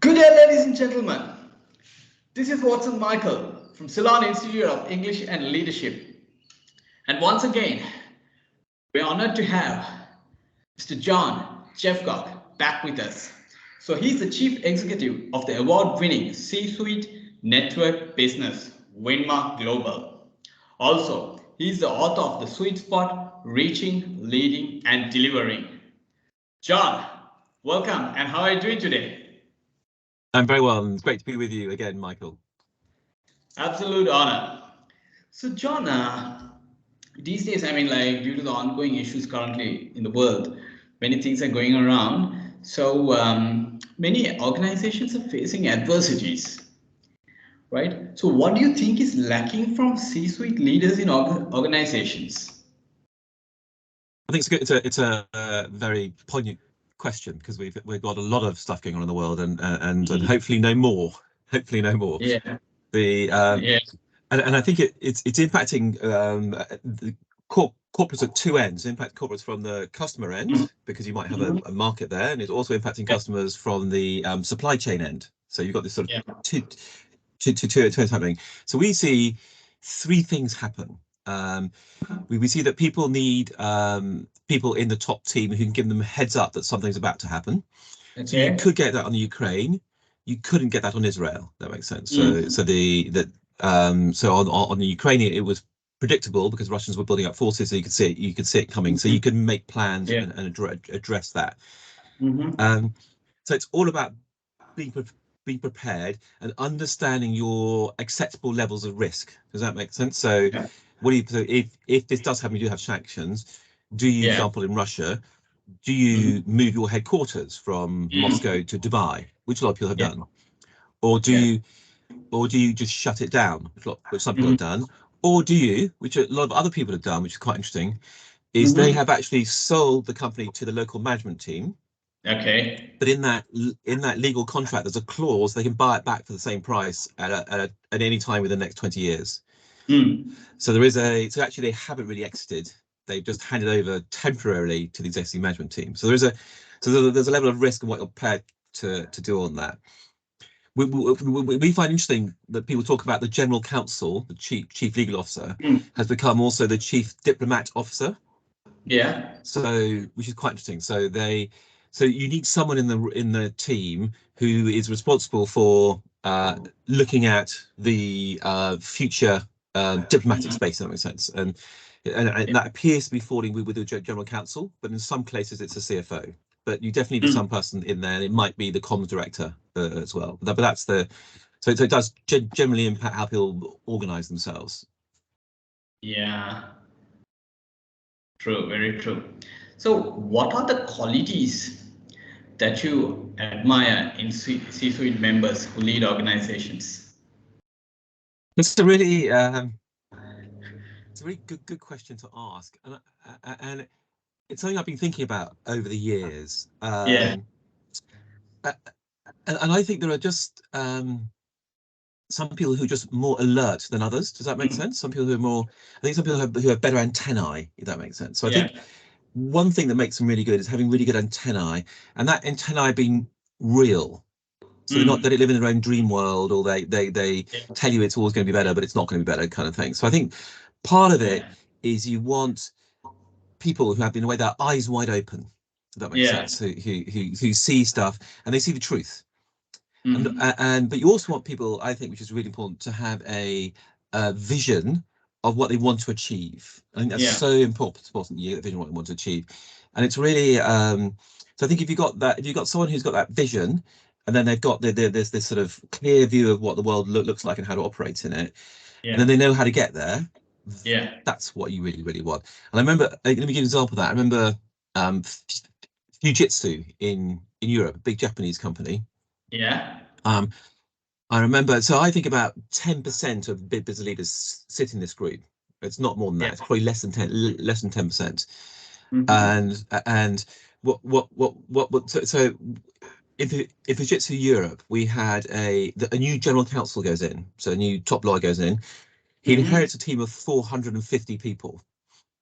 Good day, ladies and gentlemen. This is Watson Michael from Ceylon Institute of English and Leadership. And once again, we're honored to have Mr. John Jeffcock back with us. So he's the Chief Executive of the award-winning C-Suite Network business, Winmark Global. Also, he's the author of The Sweet Spot, Reaching, Leading, and Delivering. John, welcome, and how are you doing today? I'm very well. It's great to be with you again, Michael. Absolute honor. So, John, these days, due to the ongoing issues currently in the world, many things are going around. So, many organizations are facing adversities, right? So, what do you think is lacking from C-suite leaders in organizations? I think it's a very poignant question because we've got a lot of stuff going on in the world and hopefully no more. Yeah. And I think it's impacting the corporates at two ends. Impact corporates from the customer end because you might have a market there, and it's also impacting customers from the supply chain end. So you've got this sort of two ends happening. So we see three things happen. We see that people need people in the top team who can give them a heads up that something's about to happen. Okay. So you could get that on the Ukraine, you couldn't get that on Israel. That makes sense. So on the Ukraine it was predictable because Russians were building up forces, so you could see it coming. So you can make plans and address that. So it's all about being prepared and understanding your acceptable levels of risk. Does that make sense? So what do you, so if this does happen, you do have sanctions. Do you, for example, in Russia, do you move your headquarters from Moscow to Dubai, which a lot of people have done, or do you just shut it down, which some people have done, or do you, which a lot of other people have done, which is quite interesting, is they have actually sold the company to the local management team. Okay. But in that legal contract, there's a clause they can buy it back for the same price at any time within the next 20 years. So there is so actually they haven't really exited. They've just handed over temporarily to the existing management team. So there's a level of risk and what you're prepared to do on that. We find interesting that people talk about the general counsel, the chief legal officer, has become also the chief diplomat officer. Yeah. So which is quite interesting. So you need someone in the team who is responsible for looking at the future diplomatic space. That makes sense, and that appears to be falling with the general counsel, but in some places it's a CFO. But you definitely need some person in there, and it might be the comms director as well. But that's so it does generally impact how people organize themselves. Yeah. True, very true. So what are the qualities that you admire in C-suite members who lead organizations? It's a really good question to ask, and it's something I've been thinking about over the years. And I think there are just some people who are just more alert than others. Does that make sense? Some people who are more, I think some people who have better antennae, if that makes sense. So I think one thing that makes them really good is having really good antennae, and that antennae being real. So they're not, they don't live in their own dream world, or they tell you it's always going to be better, but it's not going to be better, kind of thing. So I think part of it is you want people who have, in a way, their eyes wide open. If that makes sense. Who see stuff and they see the truth. But you also want people, I think, which is really important, to have a vision of what they want to achieve. I think that's so important. You get a vision of what they want to achieve, and it's really so I think if you've got someone who's got that vision, and then they've got there's this sort of clear view of what the world looks like and how to operate in it, and then they know how to get there. That's what you really want. And I remember, let me give you an example of that. I remember Fujitsu in Europe, a big Japanese company. I remember, so I think about 10% of big business leaders sit in this group. It's not more than that. It's probably less than 10%. And so in Fujitsu Europe, we had a new general counsel goes in, so a new top lawyer goes in. He inherits a team of 450 people.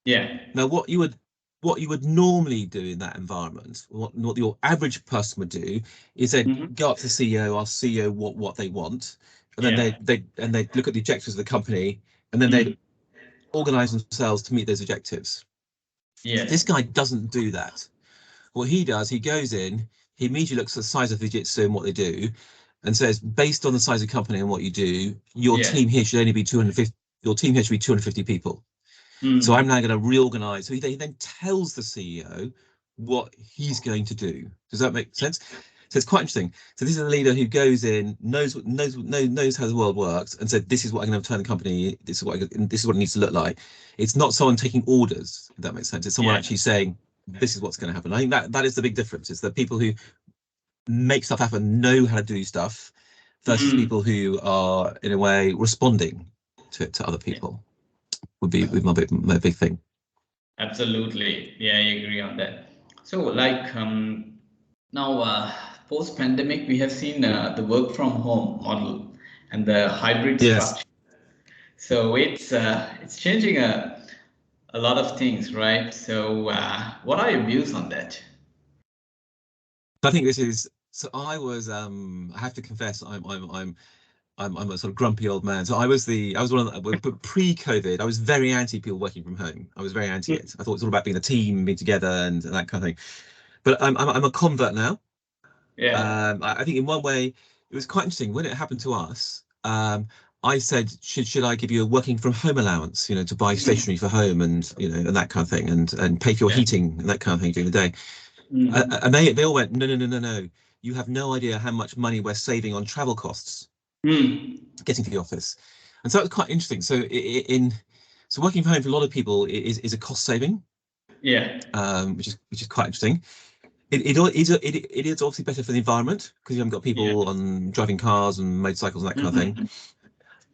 Now, what you would what you would normally do in that environment, what your average person would do, is they'd go up to the CEO, ask CEO what they want, and then they look at the objectives of the company, and then they organize themselves to meet those objectives. This guy doesn't do that. What he does, he goes in, he immediately looks at the size of Fujitsu and what they do, and says, based on the size of the company and what you do, your team here should only be 250. Your team here should be 250 people. So I'm now going to reorganize. So he then tells the CEO what he's going to do. Does that make sense? So it's quite interesting. So this is a leader who goes in, knows how the world works, and said, "This is what I'm going to turn the company. This is what it needs to look like." It's not someone taking orders. If that makes sense. It's someone actually saying, "This is what's going to happen." I think that is the big difference. It's the people who make stuff happen, know how to do stuff, versus people who are in a way responding to other people. Would be my big thing. Absolutely, yeah, I agree on that. So, like now, post pandemic, we have seen the work from home model and the hybrid structure. So it's changing a lot of things, right? So, what are your views on that? I think this is. So I was. I have to confess, I'm a sort of grumpy old man. So I was one of the, but pre-COVID, I was very anti people working from home. I was very anti it. I thought it was all about being a team, being together, and that kind of thing. But I'm a convert now. Yeah. I think in one way it was quite interesting when it happened to us. I said, should I give you a working from home allowance, to buy stationery for home and and that kind of thing, and pay for your heating and that kind of thing during the day. And they all went, no. You have no idea how much money we're saving on travel costs getting to the office. And so it was quite interesting. So so working from home for a lot of people is a cost saving. Yeah. Which is quite interesting. It is obviously better for the environment because you haven't got people on driving cars and motorcycles and that kind of thing.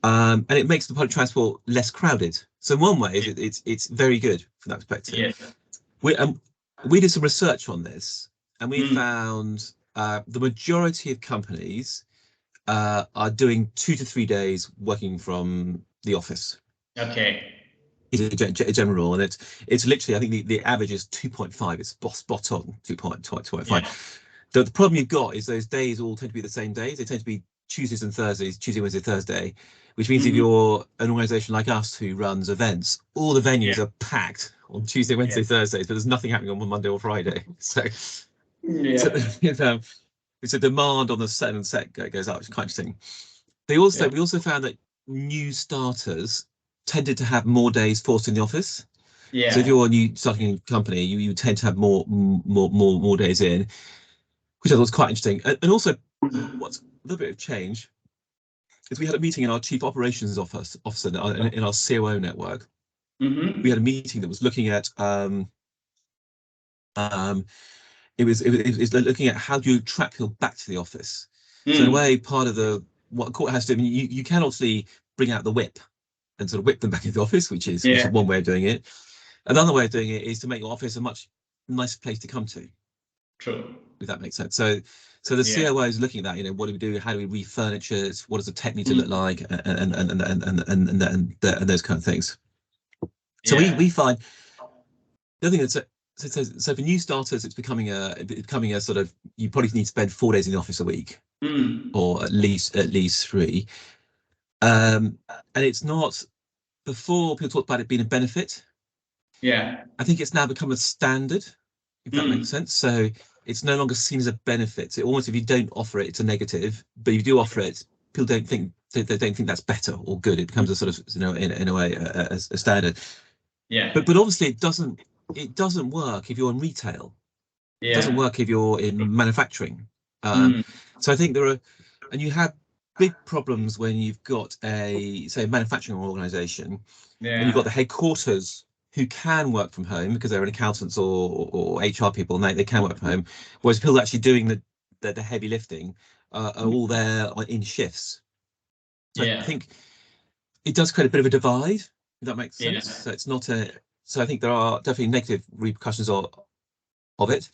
And it makes the public transport less crowded. So in one way, it's very good from that perspective. We did some research on this, and we found the majority of companies are doing 2 to 3 days working from the office. Okay. Is a general rule, and it's literally, I think the average is 2.5. It's spot on 2.5. Yeah. The problem you've got is those days all tend to be the same days. They tend to be Tuesdays and Thursdays, Tuesday, Wednesday, Thursday, which means if you're an organization like us who runs events, all the venues are packed on Tuesday, Wednesday, Thursdays, but there's nothing happening on Monday or Friday. So it's a demand on the set goes up. It's quite interesting. We also found that new starters tended to have more days forced in the office. So if you're a new starting company, you tend to have more days in, which I thought was quite interesting. And also, what's a little bit of change is we had a meeting in our chief operations officer in our COO network. We had a meeting that was looking at it was looking at how do you attract people back to the office. So in a way, part of what court has to do, you can obviously bring out the whip and sort of whip them back into the office, which is one way of doing it. Another way of doing it is to make your office a much nicer place to come to. True. If that makes sense. So the COO is looking at that. What do we do? How do we refurnish it? What does the tech need to look like? And those kind of things. So we find the other thing that's so for new starters, it's becoming a sort of, you probably need to spend 4 days in the office a week, or at least 3. And it's not, before people talked about it being a benefit. I think it's now become a standard, if that makes sense. So it's no longer seen as a benefit. So almost, if you don't offer it, it's a negative. But if you do offer it, people don't think that's better or good. It becomes a sort of, in a way, a standard. But obviously it doesn't work if you're in retail. It doesn't work if you're in manufacturing. So I think and you have big problems when you've got a manufacturing organization, and you've got the headquarters who can work from home because they're accountants or HR people, and they can work from home, whereas people actually doing the heavy lifting are all there in shifts. So I think it does create a bit of a divide, if that makes sense. So it's not so I think there are definitely negative repercussions of it.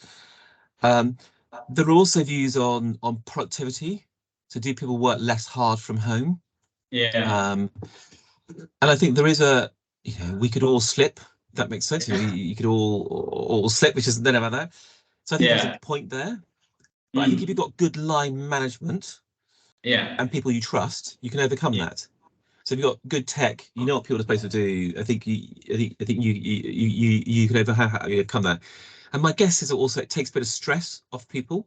There are also views on productivity. So do people work less hard from home? And I think there is we could all slip That makes sense. You could all slip, which isn't about that. So I think there's a point there. But I think if you've got good line management, and people you trust, you can overcome that. So if you've got good tech, you know what people are supposed to do. I think you can overcome that. And my guess is also it takes a bit of stress off people.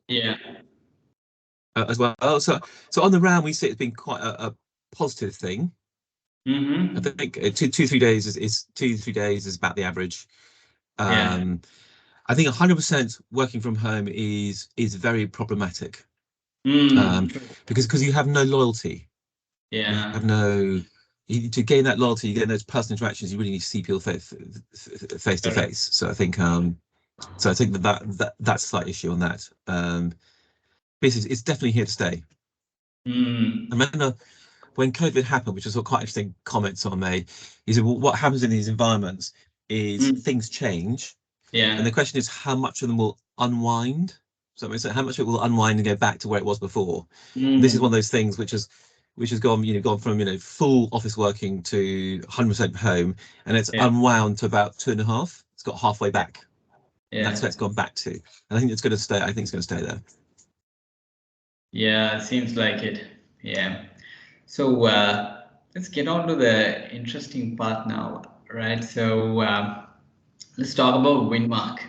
As well. So on the round, we see it's been quite a positive thing. I think 2-3 days is 2-3 days is about the average. I think 100% working from home is very problematic. Because you have no loyalty. You have to gain that loyalty, you get those personal interactions, you really need to see people face to face. So I think that's a slight issue on that. It's definitely here to stay. I remember when COVID happened, which was quite interesting comment someone made, is what happens in these environments is things change. And the question is how much of them will unwind. So how much of it will unwind and go back to where it was before. This is one of those things which has gone from full office working to 100% home, and it's unwound to about 2.5. It's got halfway back. And that's where it's gone back to. And I think it's going to stay. I think it's going to stay there. Yeah, it seems like it. Yeah. So let's get on to the interesting part now, right? So let's talk about Winmark.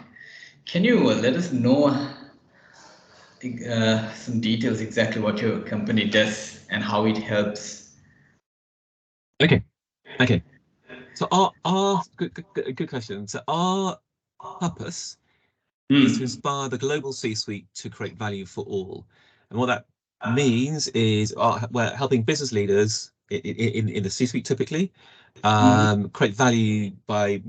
Can you let us know some details exactly what your company does and how it helps? Okay. So our good question. So our purpose is to inspire the global C-suite to create value for all, and what that means is we're helping business leaders in the C-suite typically create value by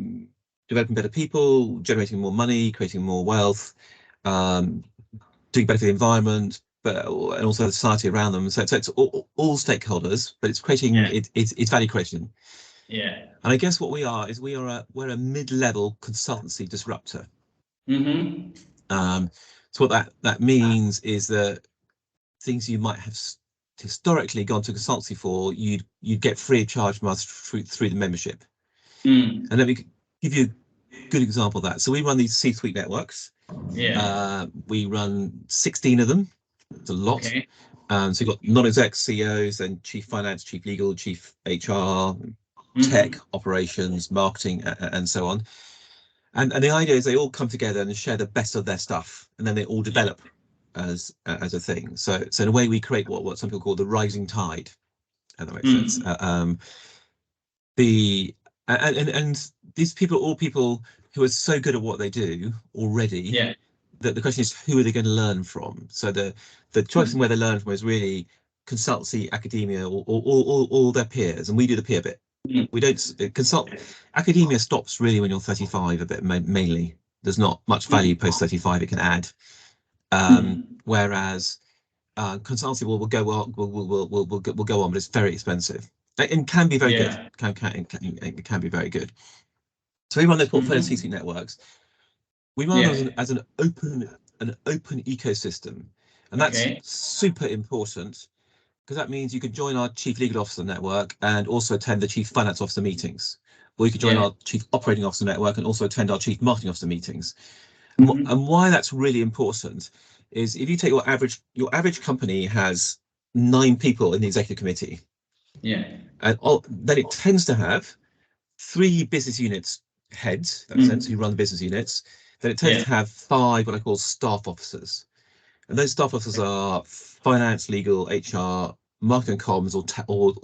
developing better people, generating more money, creating more wealth, doing better for the environment, and also the society around them. So it's all stakeholders, but it's creating it's value creation. And I guess what we are is we're a mid-level consultancy disruptor. So what that means is that things you might have historically gone to consultancy for, you'd get free of charge from us through the membership. And let me give you a good example of that. So we run these C-suite networks. We run 16 of them. It's a lot. So you've got non-exec CEOs and chief finance, chief legal, chief HR, tech, operations, marketing, and so on. And the idea is they all come together and share the best of their stuff, and then they all develop as a thing. So in a way, we create what some people call the rising tide. And that makes sense. And these people are all people who are so good at what they do already that the question is, who are they going to learn from? So the choice in where they learn from is really consultancy, academia, or all their peers, and we do the peer bit. We don't consult. Academia stops really when you're 35 a bit, mainly. There's not much value post 35 it can add. Whereas consultancy will go on, but it's very expensive and can be very good. It can be very good. So we run those portfolio C-suite networks. We run them as an open ecosystem, and that's super important, because that means you could join our chief legal officer network and also attend the chief finance officer meetings, or you could join our chief operating officer network and also attend our chief marketing officer meetings. And why that's really important is if you take your average company has 9 people in the executive committee, and then it tends to have 3 business units heads, in that sense, who run the business units. Then it tends to have 5 what I call staff officers, and those staff officers are finance, legal, HR, marketing, comms, or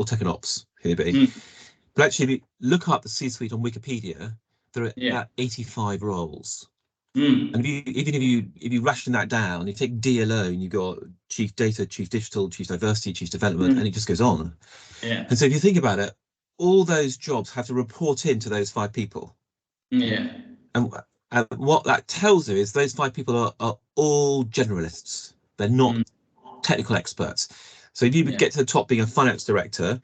tech and ops. But actually, if you look up the C-suite on Wikipedia, there are about 85 roles. And if you ration that down, you take D alone, you've got chief data, chief digital, chief diversity, chief development, and it just goes on. And so if you think about it, all those jobs have to report into those 5 people. And what that tells you is those 5 people are all generalists. They're not technical experts. So if you get to the top being a finance director,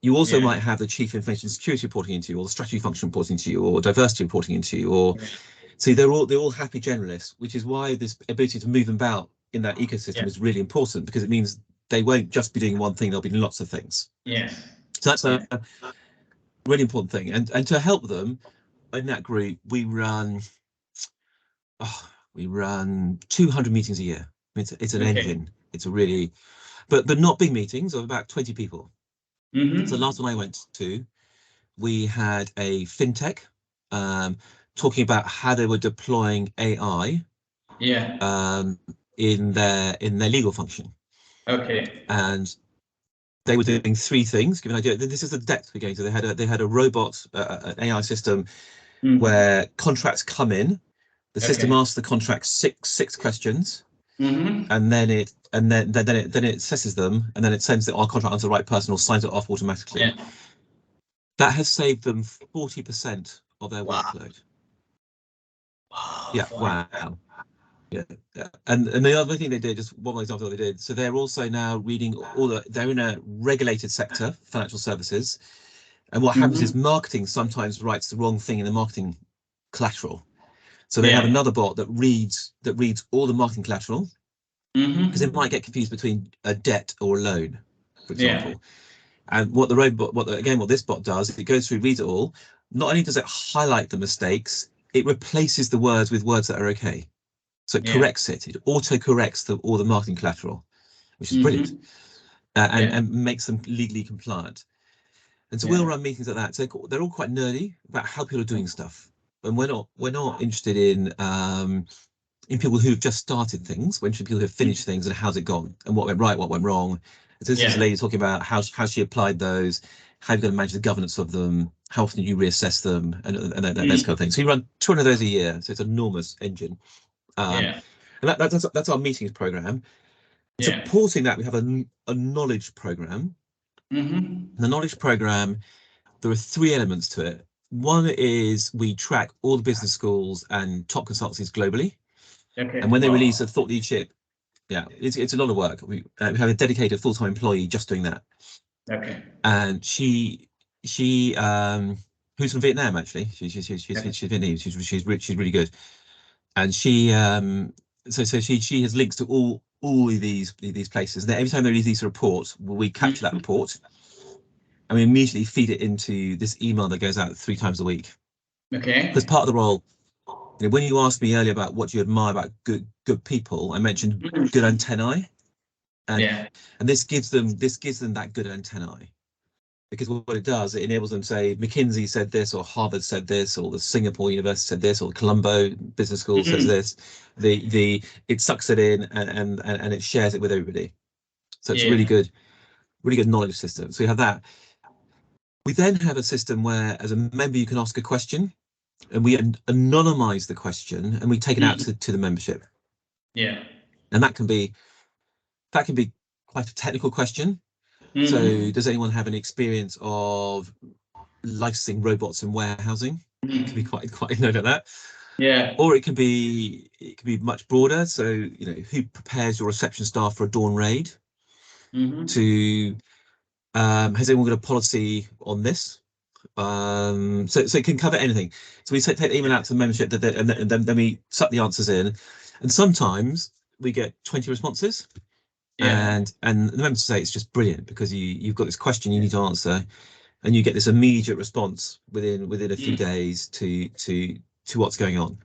you also might have the chief information security reporting into you, or the strategy function reporting into you, or diversity reporting into you, or so they're all happy generalists, which is why this ability to move them about in that ecosystem is really important, because it means they won't just be doing one thing, they'll be doing lots of things. So that's a really important thing. And to help them, in that group, we run 200 meetings a year. It's an engine. It's a really, but not big meetings of about 20 people. So the last one I went to, we had a fintech talking about how they were deploying AI in their legal function. And they were doing three things. Give an idea. This is the depth we're going to. They had a robot, an AI system where contracts come in. The system asks the contract six questions, and then it assesses them, and then it sends our contract onto the right person or signs it off automatically. That has saved them 40% of their workload. Yeah, wow. Yeah. And the other thing they did, just one more example they did, so they're also now reading they're in a regulated sector, financial services, and what happens is marketing sometimes writes the wrong thing in the marketing collateral. So they have another bot that reads all the marketing collateral, because it might get confused between a debt or a loan, for example. And what this bot does, if it goes through, reads it all, not only does it highlight the mistakes, it replaces the words with words that are okay. So it corrects it. It auto-corrects all the marketing collateral, which is brilliant, and makes them legally compliant. And so we'll run meetings like that. So they're all quite nerdy about how people are doing stuff, and we're not interested in people who've just started things. We're interested in people who've finished things and how's it gone and what went right, what went wrong. So this is a lady talking about how she applied those, how you're going to manage the governance of them, how often you reassess them, and those kind of things. So you run 200 of those a year, so it's an enormous engine. And that's our meetings program. Supporting that, we have a knowledge program. The knowledge program, there are three elements to it. One is we track all the business schools and top consultancies globally. And when they release a thought leadership, it's a lot of work. We have a dedicated full-time employee just doing that. And she who's from Vietnam actually. She's Vietnamese. She's really good. And she she has links to all of these places. And every time they release these reports, we capture that report and we immediately feed it into this email that goes out 3 times a week. Because part of the role, when you asked me earlier about what you admire about good people, I mentioned good antennae, and this gives them that good antennae. Because what it does, it enables them to say McKinsey said this, or Harvard said this, or the Singapore University said this, or Colombo Business School says this. It sucks it in and it shares it with everybody. So it's a really good knowledge system. So we have that. We then have a system where, as a member, you can ask a question, and we anonymize the question, and we take it out to the membership. And that can be quite a technical question. So does anyone have any experience of licensing robots in warehousing? It can be quite like that. Or it can be much broader. So who prepares your reception staff for a dawn raid? To has anyone got a policy on this? So it can cover anything. So we take the email out to the membership, and then we suck the answers in, and sometimes we get 20 responses. And the members say it's just brilliant because you've got this question you need to answer, and you get this immediate response within a few days to what's going on.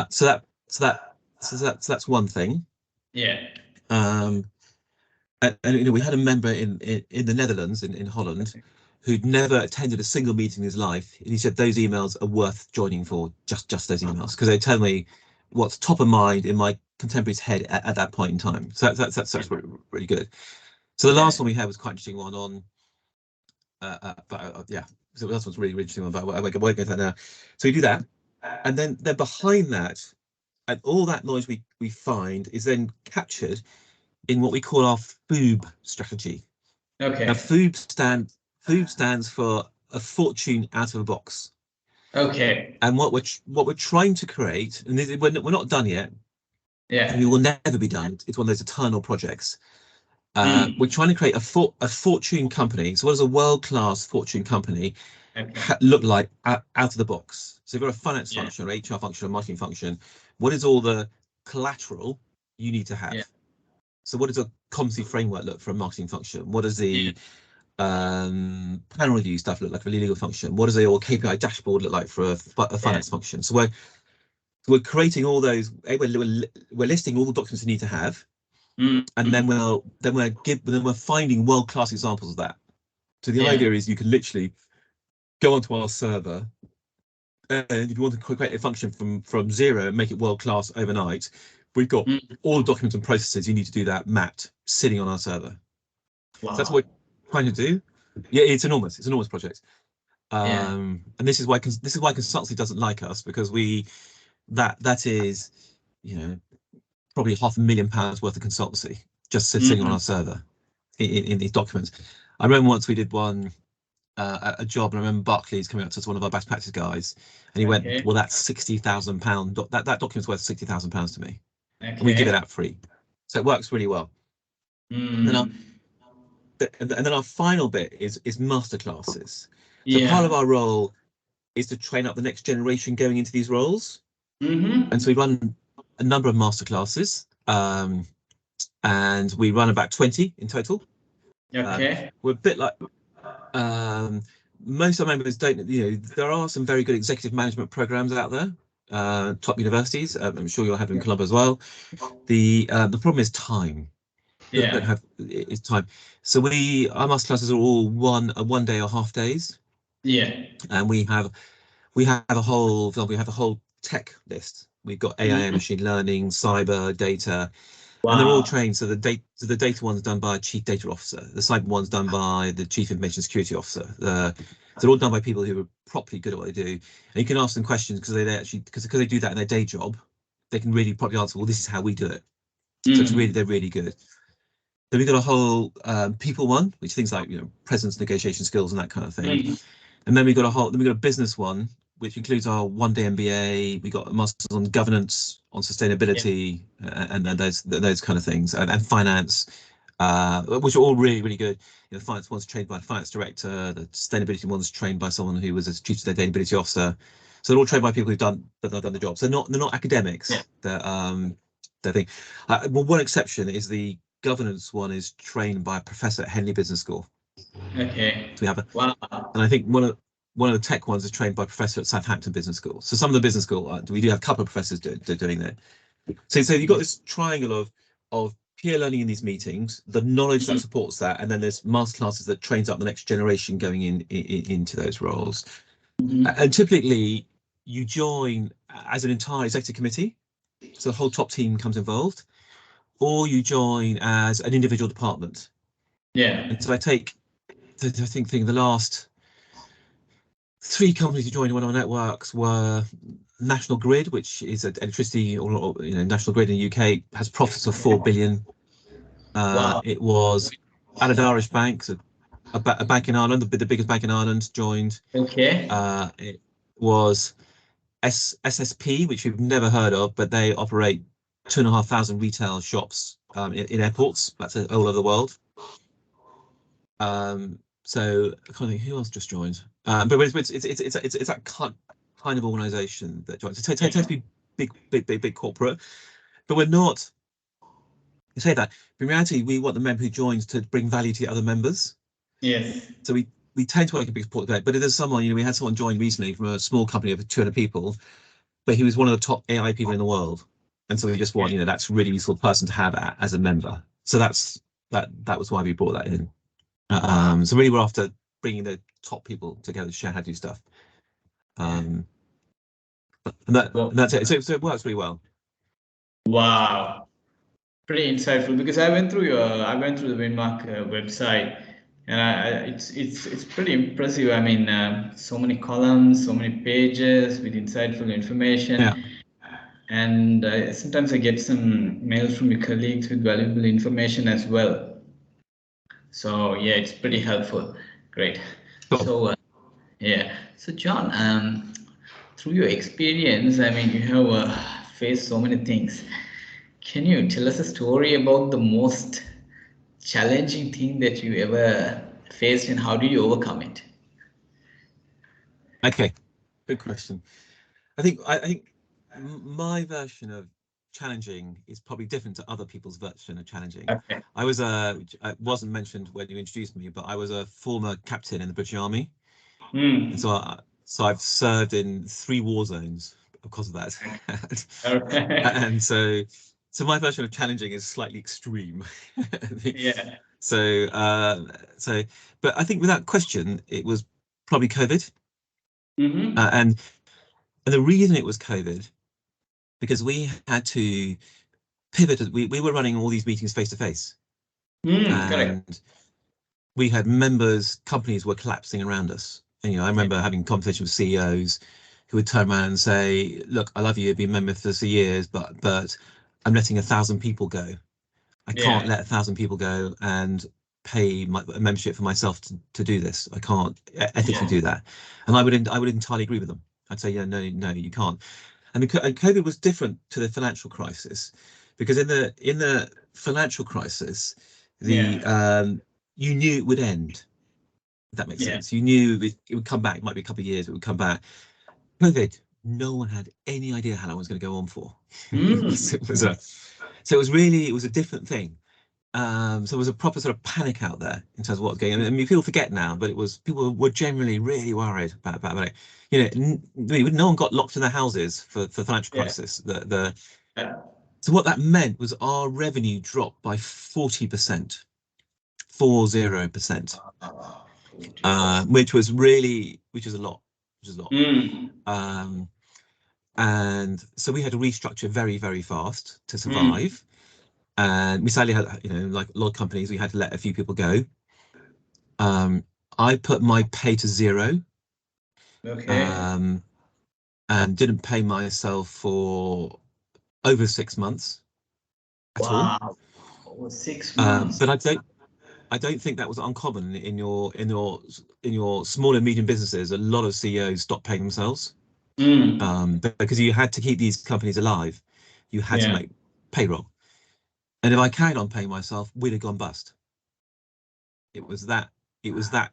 So that's one thing. And we had a member in the Netherlands, in Holland, who'd never attended a single meeting in his life, and he said those emails are worth joining for, just those emails, because they tell me what's top of mind in my contemporary's head at that point in time. So that's really good. So the last one we had was quite interesting one on so the last one's really interesting one, but I won't go into that now. So we do that, and then behind that, and all that knowledge we find is then captured in what we call our FOOB strategy. Now FOOB stands for a fortune out of a box. And what we're trying to create, and we're not done yet. And we will never be done. It's one of those eternal projects. We're trying to create a fortune company. So what does a world-class fortune company look like out of the box? So you've got a finance function, or HR function, or marketing function. What is all the collateral you need to have? So what does a competency framework look for a marketing function? What does the panel review stuff look like for a legal function? What does your KPI dashboard look like for a finance function? So we're creating all those. We're listing all the documents you need to have, and then we're finding world-class examples of that. So the idea is you can literally go onto our server, and if you want to create a function from zero and make it world-class overnight, we've got all the documents and processes you need to do that mapped sitting on our server. Wow. So that's what we're trying to do. Yeah, it's enormous. It's an enormous project. And this is why consultancy doesn't like us, because that is, you know, probably £500,000 worth of consultancy just sitting on our server in these documents. I remember once we did one a job, and I remember Barclays coming up to us, one of our best practice guys, and he went, "Well, that's £60,000. That document's worth £60,000 to me." And we give it out free, so it works really well. And then our final bit is masterclasses. So part of our role is to train up the next generation going into these roles. And so we run a number of masterclasses, and we run about 20 in total. We're a bit like most of our members don't, you know, there are some very good executive management programs out there, top universities. I'm sure you'll have in Columbia as well. The problem is time. People don't have is time. So our masterclasses are all one day or half days. And we have a whole tech list. We've got AI and machine learning, cyber, data, and they're all trained. So the data one's done by a chief data officer. The cyber one's done by the chief information security officer. They're all done by people who are properly good at what they do. And you can ask them questions because they do that in their day job. They can really probably answer, well, this is how we do it. So they're really good. Then we've got a whole people one, which things like, you know, presence, negotiation skills, and that kind of thing. And then we've got a business one, which includes our one-day MBA. We got a master's on governance, on sustainability, and those kind of things, and finance, which are all really, really good. You know, the finance one's trained by a finance director. The sustainability one's trained by someone who was a chief sustainability officer. So they're all trained by people who've done the job. So they're not academics. They're thing. Well, one exception is the governance one is trained by a professor at Henley Business School. So we have and I think one of the tech ones is trained by a professor at Southampton Business School. So some of the business school, we do have a couple of professors doing that. So you've got this triangle of peer learning in these meetings, the knowledge that supports that, and then there's masterclasses that trains up the next generation going into those roles. And typically you join as an entire executive committee, so the whole top team comes involved, or you join as an individual department. And so I think the last 3 companies who joined one of our networks were National Grid, which is an electricity, or you know, National Grid in the UK has profits of 4 billion. It was Aladarish Bank, so a bank in Ireland, the biggest bank in Ireland, joined. It was SSP, which we've never heard of, but they operate 2,500 retail shops in airports. That's all over the world. So I can't think who else just joined. But it's that kind of organisation that joins. It tends to be big corporate, but we're not. You say that, but in reality, we want the member who joins to bring value to the other members. So we tend to work a big corporate, but if there's someone, you know, we had someone join recently from a small company of 200 people, but he was one of the top AI people in the world, and so we just want, you know, that's a really useful person to have as a member. So that was why we brought that in. So really, we're after bringing the top people together to share how to do stuff. And that's it. So it works really well. Wow, pretty insightful. Because I went through the Winmark website, and it's pretty impressive. I mean, so many columns, so many pages with insightful information. And sometimes I get some mails from your colleagues with valuable information as well. So yeah, it's pretty helpful. Great. Cool. So John, through your experience, I mean, you have faced so many things. Can you tell us a story about the most challenging thing that you ever faced, and how did you overcome it? Okay, good question. I think my version of challenging is probably different to other people's version of challenging. Okay. I was it wasn't mentioned when you introduced me, but I was a former captain in the British Army, and so I've served in 3 war zones because of that. Okay. And so my version of challenging is slightly extreme. Yeah. So but I think without question it was probably COVID. And the reason it was COVID, because we had to pivot. We were running all these meetings face to face, and Correct. we had members, companies were collapsing around us. And I remember having conversations with CEOs who would turn around and say, "Look, I love you, I've been a member for years, but I'm letting 1,000 people go. I can't let 1,000 people go and pay a membership for myself to do this. I can't ethically do that." And I would entirely agree with them. I'd say, yeah, no, you can't. And COVID was different to the financial crisis, because in the financial crisis, you knew it would end. If that makes sense. You knew it would come back. It might be a couple of years, it would come back. COVID, no one had any idea how long it was going to go on for. So it was a different thing. So there was a proper sort of panic out there in terms of what's going on. I mean, people forget now, but people were generally really worried about it. No one got locked in their houses for the financial crisis. So what that meant was our revenue dropped by 40%, 40%, which is a lot, and so we had to restructure very, very fast to survive. And we sadly had, like a lot of companies, we had to let a few people go. I put my pay to 0. And didn't pay myself for over 6 months at all. Over 6 months. But I don't think that was uncommon in your small and medium businesses. A lot of CEOs stopped paying themselves, because you had to keep these companies alive. You had to make payroll. And if I carried on paying myself, we'd have gone bust. It was that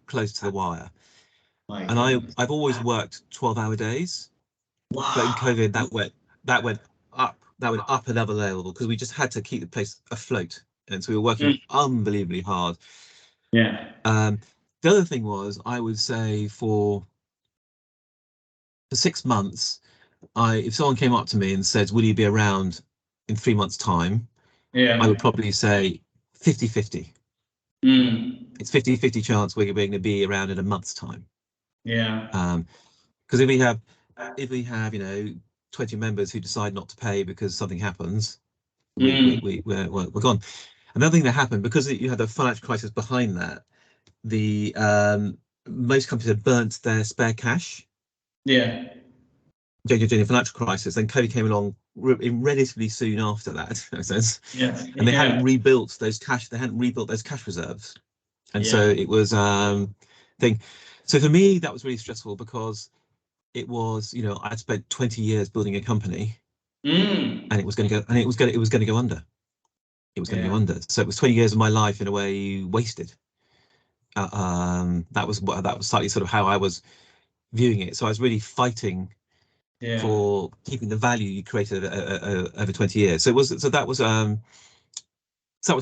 close to the wire. And I've always worked 12-hour days. Wow. But in COVID, that went up another level, because we just had to keep the place afloat, and so we were working unbelievably hard. The other thing was, I would say for 6 months, if someone came up to me and said, "Will you be around in 3 months' time?" I would probably say 50-50. It's 50-50 chance we're going to be around in a month's time. Because if we have 20 members who decide not to pay because something happens, we're gone. Another thing that happened, because you had the financial crisis behind that, most companies had burnt their spare cash. During the financial crisis, then COVID came along relatively soon after that, in a sense. And they hadn't rebuilt those cash. They hadn't rebuilt those cash reserves, and so it was thing. So for me, that was really stressful, because it was, I'd spent 20 years building a company, and it was going to go, and it was going to go under. It was going to go under. So it was 20 years of my life in a way wasted. That was slightly sort of how I was viewing it. So I was really fighting for keeping the value you created over 20 years. So that was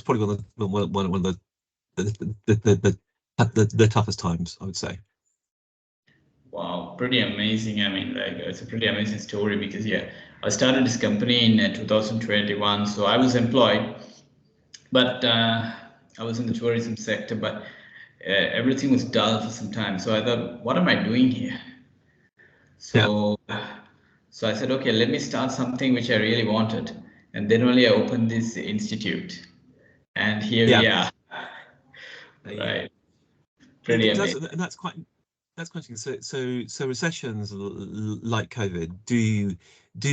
probably one of the toughest times, I would say. Wow, pretty amazing. I mean, like, it's a pretty amazing story, because I started this company in 2021, so I was employed, but I was in the tourism sector, but everything was dull for some time. So I thought, what am I doing here? So I said, okay, let me start something which I really wanted, and then only I opened this institute, and here we are. Right. Pretty amazing. And that's quite interesting. So recessions like COVID do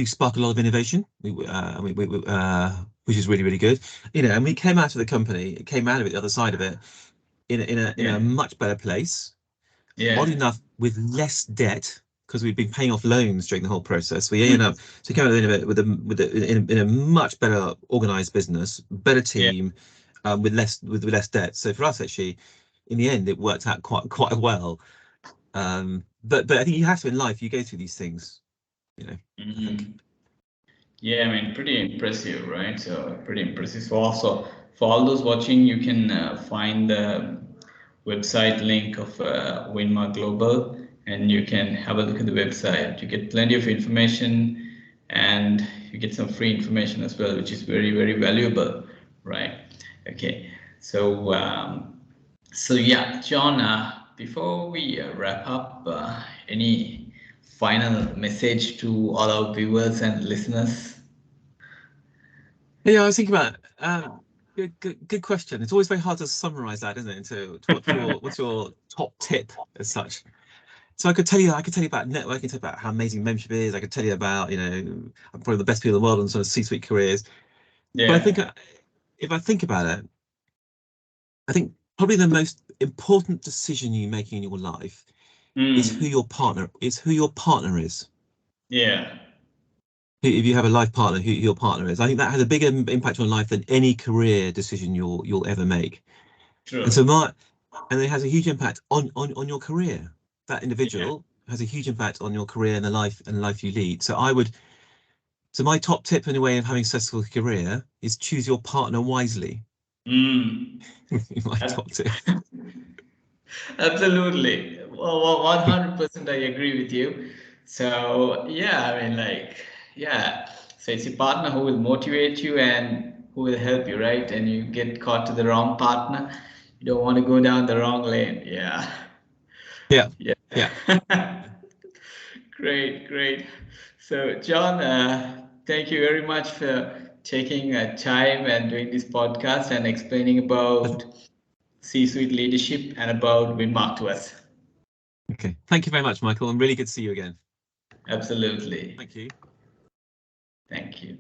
spark a lot of innovation, which is really, really good. And we came out of the the other side of it in a much better place. Oddly enough, with less debt, because we've been paying off loans during the whole process. We came out with a much better organized business, better team, with less debt. So for us, actually, in the end, it worked out quite well. But I think you have to, in life, you go through these things, I think. Yeah, I mean, pretty impressive, right? So pretty impressive. So also for all those watching, you can find the website link of Winmark Global, and you can have a look at the website. You get plenty of information, and you get some free information as well, which is very, very valuable, right? Okay, so so yeah, John. Before we wrap up, any final message to all our viewers and listeners? Yeah, I was thinking about good question. It's always very hard to summarize that, isn't it? Into what's your top tip as such. So I could tell you about networking, tell you about how amazing membership is. I could tell you about, I'm probably the best people in the world on sort of C-suite careers. But I think Yeah. if I think about it, I think probably the most important decision you make in your life is who Mm. your partner is. Yeah. If you have a life partner, who your partner is. I think that has a bigger impact on life than any career decision you'll ever make. And True. so and it has a huge impact on your career. That Yeah. individual has a huge impact on your career and the life you lead. So my top tip in a way of having a successful career is choose your partner wisely. Mm. My top tip. Absolutely. Well, 100% I agree with you. So, yeah, I mean, like, yeah. So it's a partner who will motivate you and who will help you, right? And you get caught to the wrong partner. You don't want to go down the wrong lane. Yeah. Yeah, Yeah. yeah. Great, great. So, John, thank you very much for taking time and doing this podcast and explaining about C-suite leadership and about Winmark to us. Okay. Thank you very much, Michael. And really good to see you again. Absolutely. Thank you. Thank you.